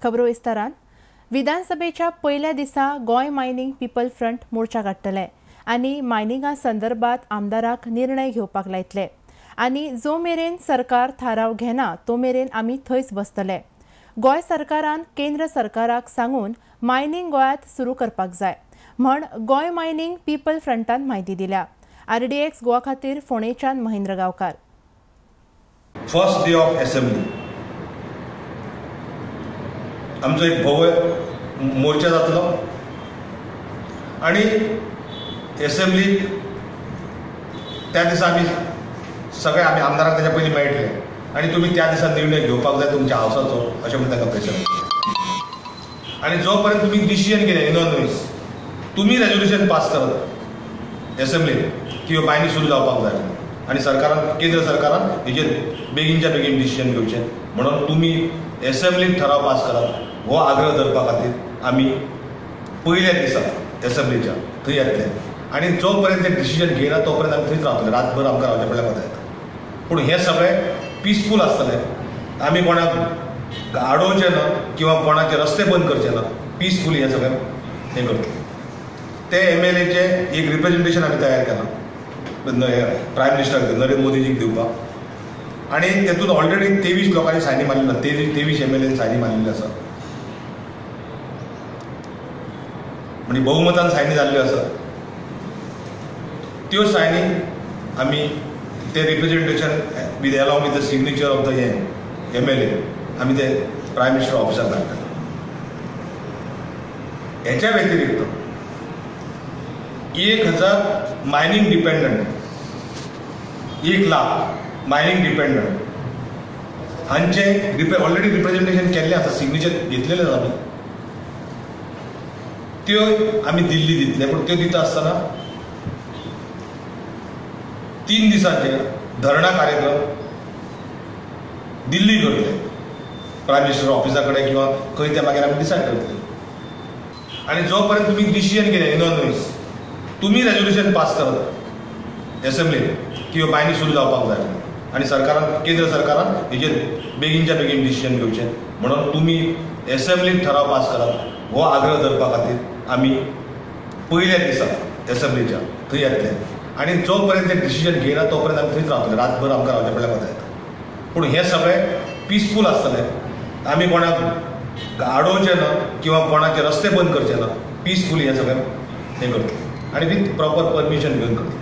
खबरो विस्तारान विधानसभेच्या पहिल्या दिसा गोय मायनिंग पीपल फ्रंट मोर्चा काडटले आनी मायनिंगा संदर्भात आमदाराक निर्णय घेवपाक लायतले आनी जो मेरेन सरकार थाराव घेना तो मेरेन आमी थंयच बसतले। गोय सरकारान केंद्र सरकाराक सांगून मायनिंग गोयात सुरू करपाक जाय म्हण गोय मायनिंग पीपल फ्रंटान म्हायती दिल्या। RDX गोवा खातीर फोंडेच्यान महेंद्र गांवकार। फर्स्ट डे ऑफ असेंब्ली आमचो एक भव्य मोर्चा जातलो आणि असेंब्ली त्या दिसा आमी सगळे आमी आमदाराक त्याच्या पयलीं मेळटले आणि तुम्ही त्या दिसा निर्णय घेवपाक जाय तुमच्या हावसाचो अशें म्हणून तांकां प्रेशर आणि जो पर्यंत तुम्ही डिसिजन घेतले इनॉनवेज तुम्ही रेजोल्युशन पास करत असेंब्लीन की ह्यो मायनी सुरू जावपाक जाय आणि सरकारान केंद्र सरकारान हेजेर बेगीनच्या बेगीन डिसिजन घेवचें म्हणून तुम्ही असेंब्लीन ठराव पास करात हो आग्रह धरपा खातीर आमी पयल्या दिसा असेंब्लीच्या थंय येतले आणि जो पर्यंत डिसिजन घेयना तो पर्यंत आमी थंयच रावतले रातभर आमकां रावचे पडल्यार वता येता पूण हे सगळें पीसफूल आसतले आमी कोणाक आडोवचे ना किंवा कोणाचे रस्ते बंद करचे ना पीसफुली हे सगळें हे करतले। ते MLAचे एक रिप्रेझेंटेशन आमी तयार केलां प्रायम मिनिस्टर नरेंद्र मोदीजीक दिवपाक आणि तेतून ऑलरेडी 23 लोकांनी सायनी मारलेली आसा 23 MLAनी सायनी मारलेली आसा म्हणजे बहुमतान सायनी जाल्ल्यो आसा त्यो सायनी आमी ते representation with along with the signature of the MLA आमी ते प्रायम मिनिस्टर ऑफिसाक धाडटा। हेच्या व्यतिरिक्त 1000 mining dependent 1 lakh mining dependent हांचे ऑलरेडी रिप्रेझेंटेशन केल्लें आसा सिग्नेचर घेतलेले आसा आमी त्यो आमी दिल्ली दितले पूण त्यो दिता आसतना 3 दिसांचे धरणा कार्यक्रम दिल्ली करतले प्रायम मिनिस्टर ऑफिसा कडेन किंवा खंय ते मागीर आमी डिसायड करतले आणि जो पर्यंत तुम्ही डिसिजन घेतले इनॉनवेज तुम्ही रेजोल्युशन पास करत असेंब्लीन की ह्यो मायनी सुरू जावपाक जाय आणि सरकारान केंद्र सरकारान हेजेर बेगीनच्या बेगीन डिसिजन घेवचें म्हणून तुम्ही असेंब्लीन ठराव पास करात हो आग्रह धरपा खातीर आमी पयल्या दिसा असेंब्लीच्या थंय येतले आणि जो पर्यंत डिसिजन घेयना तो पर्यंत आमी थंयच रावतले रातभर आमकां रावचे पडल्यार वता येता पूण हे सगळें पीसफूल आसतले आमी कोणाक आडोवचे ना किंवा कोणाचे रस्ते बंद करचे ना पीसफुली हे सगळें हे करतले आणि विथ प्रॉपर परमिशन घेवन करतले।